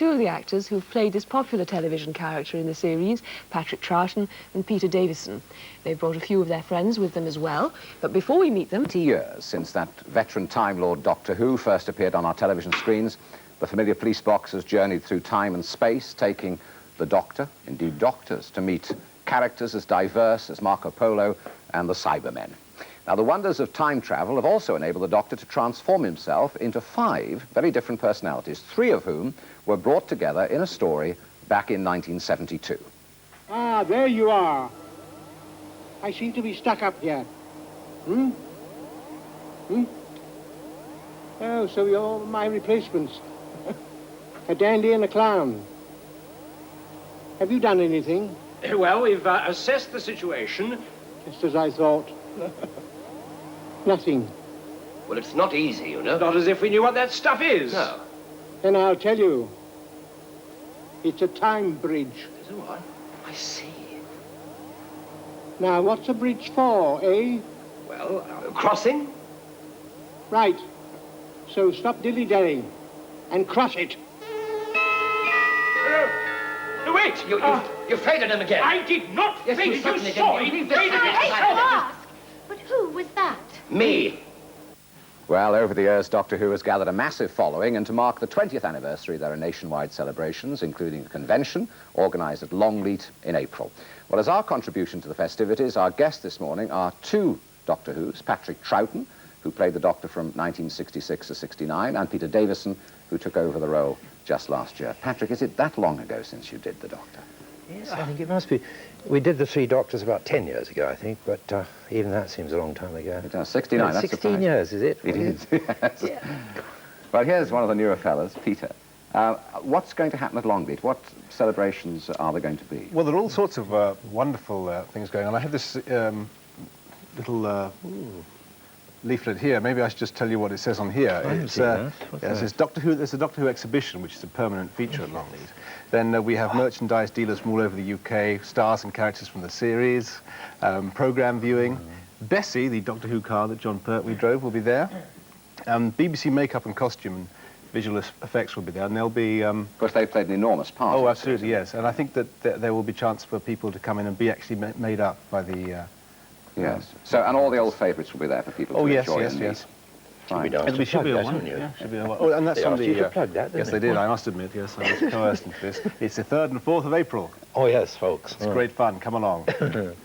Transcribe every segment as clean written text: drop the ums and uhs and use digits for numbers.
Two of the actors who've played this popular television character in the series, Patrick Troughton and Peter Davison. They've brought a few of their friends with them as well, but before we meet them... 20 years since that veteran Time Lord Doctor Who first appeared on our television screens, the familiar police box has journeyed through time and space, taking the Doctor, indeed doctors, to meet characters as diverse as Marco Polo and the Cybermen. Now, the wonders of time travel have also enabled the Doctor to transform himself into 5 very different personalities, 3 of whom were brought together in a story back in 1972. Ah, there you are. I seem to be stuck up here. Oh, so you're my replacements. A dandy and a clown. Have you done anything? Well, we've assessed the situation. Just as I thought. Nothing. Well, it's not easy, you know. Not as if we knew what that stuff is. No. Then I'll tell you. It's a time bridge. Is it what? I see. Now, what's a bridge for, eh? Well, crossing? Right. So stop dilly-dallying and cross it. No, wait! You faded him again. I did not fade him. You saw him. He faded him. I hate to ask, but who was that? Me. Well, over the years, Doctor Who has gathered a massive following, and to mark the 20th anniversary, there are nationwide celebrations, including a convention organised at Longleat in April. Well, as our contribution to the festivities, our guests this morning are 2 Doctor Whos, Patrick Troughton, who played the Doctor from 1966 to 69, and Peter Davison, who took over the role just last year. Patrick, is it that long ago since you did the Doctor? Yes, I think it must be. We did the 3 Doctors about 10 years ago, I think, but even that seems a long time ago. It does, 69, that's 16 surprising. years, is it? It is, yes. Yeah. Well, here's one of the newer fellas, Peter. What's going to happen at Longleat? What celebrations are there going to be? Well, there are all sorts of wonderful things going on. I have this little leaflet here. Maybe I should just tell you what it says on here. It says Doctor Who. There's a Doctor Who exhibition, which is a permanent feature at Longleat. Then we have merchandise dealers from all over the UK, stars and characters from the series, programme viewing. Bessie, the Doctor Who car that John Pertwee drove, will be there. BBC makeup and costume and visual effects will be there, and they'll be... Of course, they've played an enormous part. Oh, absolutely, yes. And I think that there will be chance for people to come in and be actually made up by the... Yes. So, and all the old favourites will be there for people to enjoy. Yes. Right. It should be a one. Yeah, should be a one. Oh, and that's on the... You to plug that, yes, they did. I must admit. Yes, I was coerced into this. It's the 3rd and 4th of April. Oh yes, folks. It's great fun. Come along.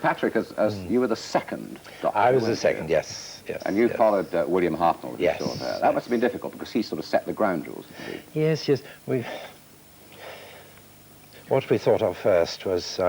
Patrick, as you were the 2nd Doctor. I was the 2nd. Yes. And you followed William Hartnell. Yes. That must have been difficult because he sort of set the ground rules. Yes. What we thought of first was.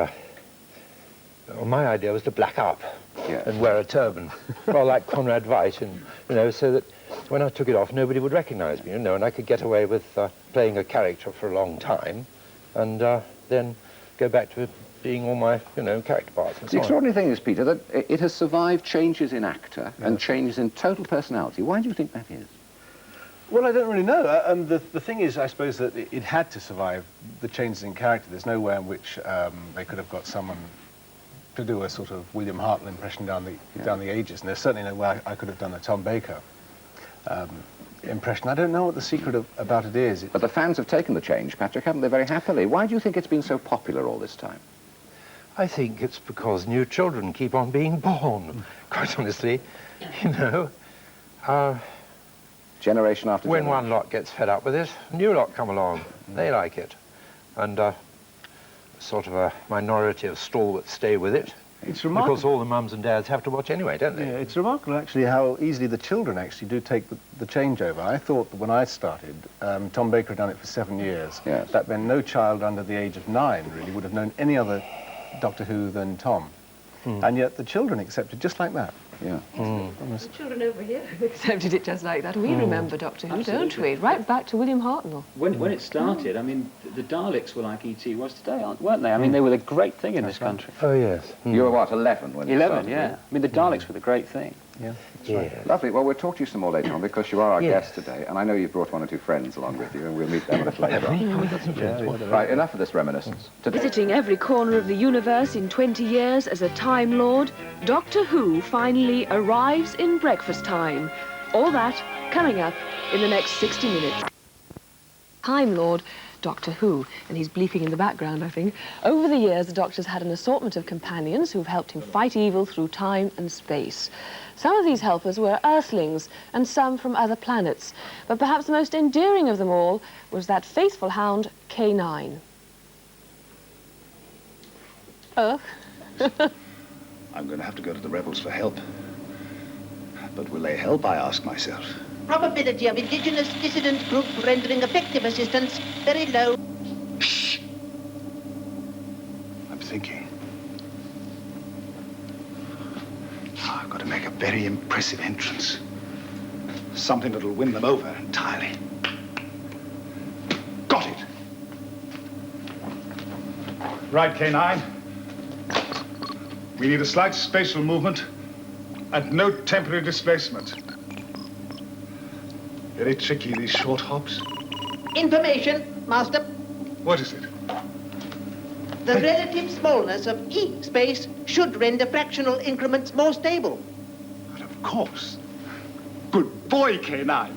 Well, my idea was to black up and wear a turban, well, like Conrad Veidt, and so that when I took it off, nobody would recognise me, and I could get away with playing a character for a long time, and then go back to being all my, character parts. And the extraordinary thing is, Peter, that it has survived changes in actor and changes in total personality. Why do you think that is? Well, I don't really know. The thing is, I suppose, that it had to survive the changes in character. There's no way in which they could have got someone to do a sort of William Hartnell impression down the ages, and there's certainly no way I could have done a Tom Baker impression. I don't know what the secret about it is. But the fans have taken the change, Patrick, haven't they, very happily? Why do you think it's been so popular all this time? I think it's because new children keep on being born, quite honestly, Generation after when generation. one lot gets fed up with it, a new lot come along, they like it, and sort of a minority of stalwarts stay with it. It's remarkable. Because all the mums and dads have to watch anyway, don't they? Yeah, it's remarkable, actually, how easily the children actually do take the changeover. I thought that when I started, Tom Baker had done it for 7 years. Yes. That meant no child under the age of 9, really, would have known any other Doctor Who than Tom. And yet the children accepted just like that. Yeah. The children over here accepted it just like that. We remember Doctor Who, don't we? Right back to William Hartnell. When it started, I mean, the Daleks were like E.T. was today, weren't they? I mean, they were the great thing in this country. Oh, yes. You were, what, 11 when you 11, started? yeah. I mean, the Daleks were the great thing. Yeah. Lovely. Well, we'll talk to you some more later on because you are our guest today, and I know you've brought 1 or 2 friends along with you, and we'll meet them a little later on. Right, enough of this reminiscence. Today. Visiting every corner of the universe in 20 years as a Time Lord, Doctor Who finally arrives in breakfast time. All that coming up in the next 60 minutes. Time Lord Doctor Who, and he's bleeping in the background, I think. Over the years, the Doctor's had an assortment of companions who've helped him fight evil through time and space. Some of these helpers were Earthlings, and some from other planets. But perhaps the most endearing of them all was that faithful hound, K9. Oh. I'm going to have to go to the rebels for help. But will they help, I ask myself? Probability of indigenous dissident group rendering effective assistance very low. Shh. I'm thinking. I've got to make a very impressive entrance. Something that'll win them over entirely. Got it. Right, K9. We need a slight spatial movement and no temporary displacement. Very tricky, these short hops. Information, Master. What is it? The relative smallness of E space should render fractional increments more stable. But of course. Good boy, K9.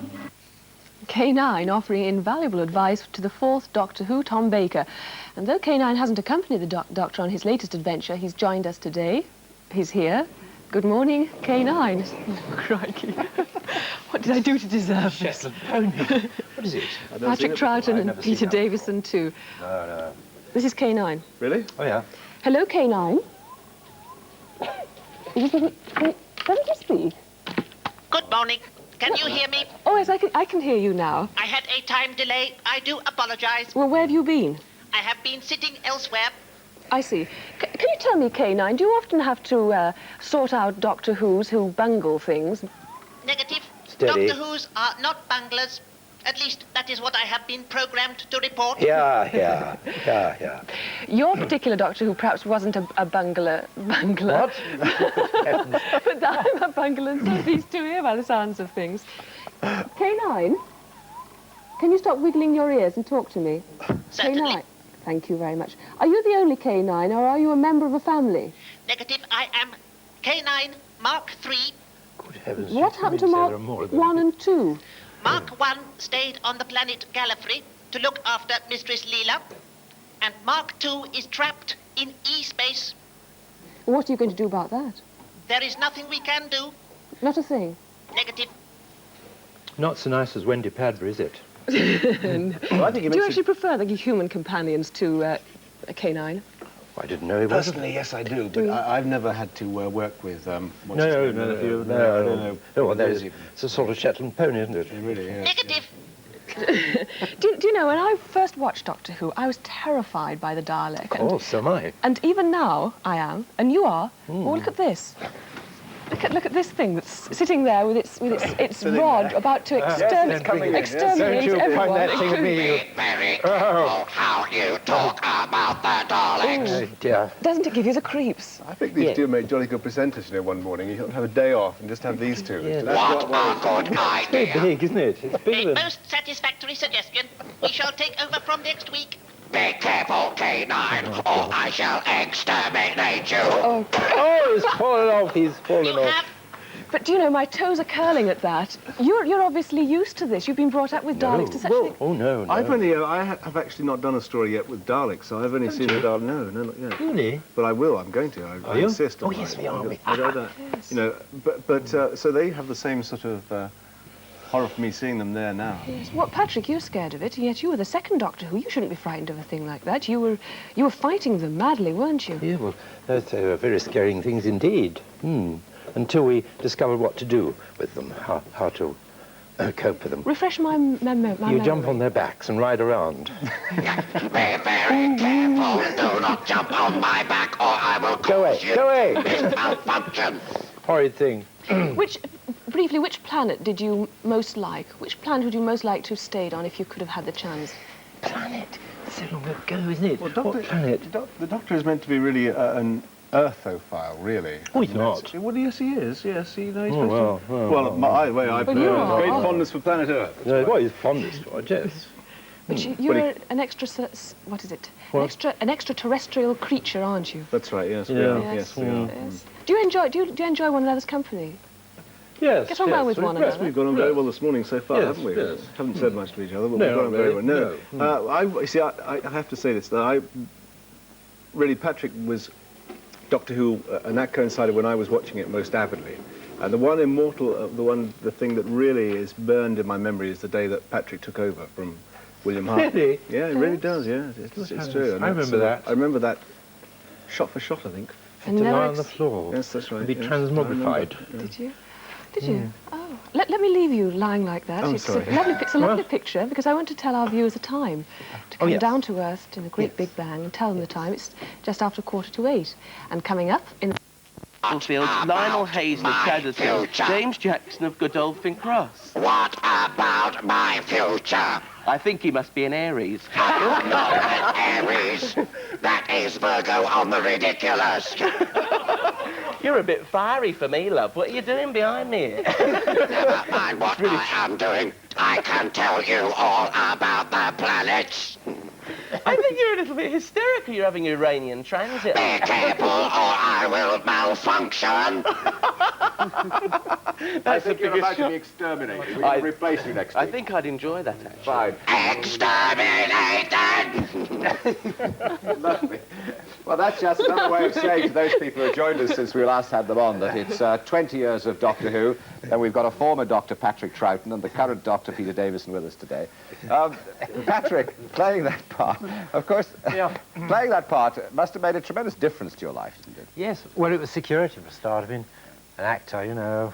K9 offering invaluable advice to the fourth Doctor Who, Tom Baker. And though K9 hasn't accompanied the Doctor on his latest adventure, he's joined us today. He's here. Good morning, K9. Crikey. What did I do to deserve this? Shetland pony. What is it? Patrick Troughton and Peter Davison too. No. This is K9. Really? Oh, yeah. Hello, K9. Doesn't he speak? Good morning. Can you hear me? Oh, yes, I can hear you now. I had a time delay. I do apologize. Well, where have you been? I have been sitting elsewhere. I see. Can you tell me, K9, do you often have to sort out Doctor Who's who bungle things? Negative. Steady. Doctor Who's are not bunglers. At least that is what I have been programmed to report. Yeah. Your particular Doctor Who perhaps wasn't a bungler. What? But I'm a bungler, and so are these two here by the sounds of things. K9, can you stop wiggling your ears and talk to me? Certainly. K9. Thank you very much. Are you the only K9, or are you a member of a family? Negative. I am K9 Mark III. Good heavens. What happened to Mark 1 and 2? Mark 1 stayed on the planet Gallifrey to look after Mistress Leela. And Mark 2 is trapped in E-space. What are you going to do about that? There is nothing we can do. Not a thing. Negative. Not so nice as Wendy Padbury, is it? Well, I think do you actually prefer the human companions to a K9? I didn't know he was. Personally, yes, I do, but I've never had to work with... No. It's a sort of Shetland pony, isn't it? It really is. Negative. Do you know, when I first watched Doctor Who, I was terrified by the Dalek. Of course, so am I. And even now, I am, and you are. Oh, look at this. Look at this thing that's sitting there with its rod about to exterminate everyone. Find that thing of me. Be very careful how you talk about the Daleks. Oh, dear. Doesn't it give you the creeps? I think these two made jolly good presenters, you know, one morning. You ought to have a day off and just have these two. Yeah. What a good It's very idea. big, isn't it? It's bigger A than... most satisfactory suggestion. We shall take over from next week. Be careful, K9, or I shall exterminate you. Oh, he's fallen off. He's fallen You off. have But do you know, my toes are curling at that. You're obviously used to this. You've been brought up with Daleks to such an... Oh, no. I have actually not done a story yet with Daleks, so I've only seen the Daleks. No, not yet. Really? But I will. I'm going to. I insist. Oh, yes, we are. You know, but so they have the same sort of horror for me seeing them there now. Yes. Well, Patrick, you're scared of it, and yet you were the second Doctor Who. You shouldn't be frightened of a thing like that. You were fighting them madly, weren't you? Yeah, well, those were very scaring things indeed. Until we discovered what to do with them, how to cope with them. Refresh my memory. You jump on their backs and ride around. Be very careful. Do not jump on my back, or I will cause you malfunction. Horrid thing. Briefly, which planet did you most like? Which planet would you most like to have stayed on if you could have had the chance? Planet? So long ago, isn't it? Well, what planet? The Doctor is meant to be really an earthophile, really. Oh, he's not. Well, yes, he is. Yes, you know, he's I great fondness for planet Earth. No, what he's fondest for, yes. But you're an extra... What is it? An extraterrestrial creature, aren't you? That's right. Yes. Yeah. Yes. We are. Yes. Do you enjoy one another's company? Yes, get on well with one another. We've got on very well this morning so far, Yes, haven't we? yes. Haven't said much to each other, but No, we've got on very well. no. You see, I have to say this, that really, Patrick was Doctor Who, and that coincided when I was watching it most avidly. And the one immortal, the thing that really is burned in my memory is the day that Patrick took over from William Hart. Really? Yeah, it really does, yeah. It's true. I remember that. I remember that shot for shot, I think. And to never lie on the floor. Yes, that's right. And be yes. transmogrified. Did you? Did you? Oh, let me leave you lying like that. Oh, it's sorry. it's a lovely picture because I want to tell our viewers the time. To come yes. down to earth in a great big bang and tell them the time. It's just after 8:15. And coming up in Battlefield, Lionel Hazen of Chadderton, James Jackson of Godolphin Cross. What about my future? I think he must be an Aries. Not an Aries. That is Virgo on the ridiculous. You're a bit fiery for me, love. What are you doing behind me? Never mind what I am doing. I can tell you all about the planets. I think you're a little bit hysterical. You're having Uranian transit. Be careful or I will malfunction. I think you're about to be exterminated. We can replace you next week. I think I'd enjoy that, actually. Exterminated! Lovely. Well, that's just another way of saying to those people who have joined us since we last had them on that it's 20 years of Doctor Who, and we've got a former Dr. Patrick Troughton and the current Dr. Peter Davison with us today. Patrick, playing that part, of course, playing that part must have made a tremendous difference to your life, didn't it? Yes, well, it was security for a start. I mean, an actor, you know,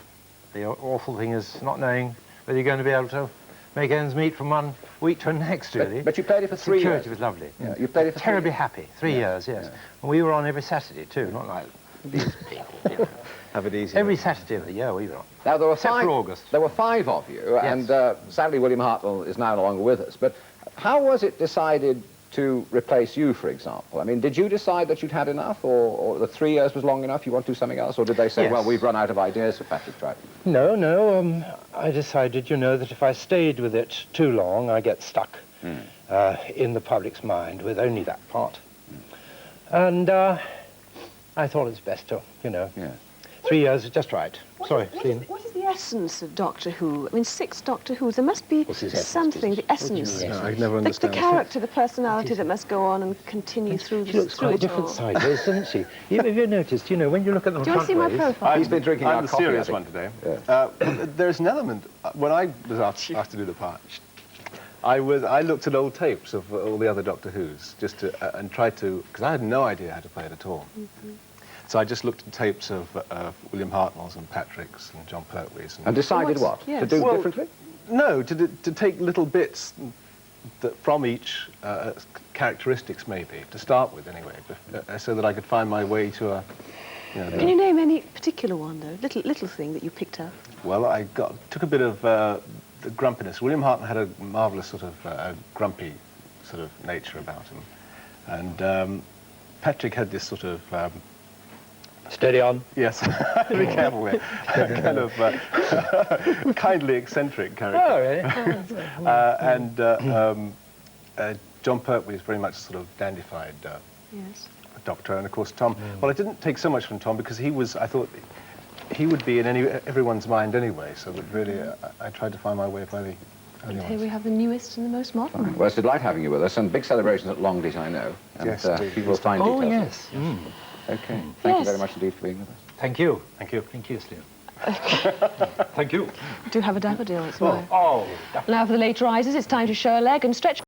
the awful thing is not knowing whether you're going to be able to make ends meet from one week to the next, really. But you played it for 3 years. Security was lovely. Yeah, you played it for terribly 3 years. happy. 3 years, yes. Yeah. And we were on every Saturday, too, not like these people. You know. Have it easy. Every Saturday of the year we were on. Now, there were Except for August. There were 5 of you, Yes. and sadly William Hartnell is now no longer with us. But how was it decided to replace you, for example? I mean, did you decide that you'd had enough, or the 3 years was long enough, you want to do something else? Or did they say, Yes. well, we've run out of ideas for Patrick Troughton? No, I decided, you know, that if I stayed with it too long, I get stuck in the public's mind with only that part. And I thought it's best to, you know, 3 years is just right. Sorry, Selina. What is the essence of Doctor Who? I mean, 6 Doctor Whos. There must be something, the essence. No, I never The understand. character, the personality that must go on and continue through the She looks quite different sideways, doesn't she? Have you noticed, you know, when you look at them Do you want to see my profile? He's been drinking I'm our the coffee, serious I one think. today. There's an element, when I was asked to do the part, I looked at old tapes of all the other Doctor Who's, just to, and tried to, because I had no idea how to play it at all. So I just looked at tapes of William Hartnell's and Patrick's and John Pertwee's. And decided what? Yes. To do differently? No, to take little bits from each characteristics, maybe, to start with anyway, so that I could find my way to a... You know, Can you name any particular one, though? Little thing that you picked up? Well, I took a bit of the grumpiness. William Hartnell had a marvellous sort of grumpy sort of nature about him. And Patrick had this sort of... Steady on. Yes, be careful with kind of kindly eccentric character. Oh, really? And John Pertwee is very much sort of dandified Yes. Doctor, and of course Tom. Well, I didn't take so much from Tom because he was, I thought, he would be in everyone's mind anyway, so that really I tried to find my way by the early And here ones. we have the newest and the most modern. Well, it's a delight having you with us, and big celebrations at Longleat, I know. And Yes, people will find Oh, details. yes. Okay. Thank you Yes. very much indeed for being with us. Thank you. Thank you. Thank you, Selina. Thank you. Do have a daffodil, it's mine. Oh. Now for the late risers, it's time to show a leg and stretch.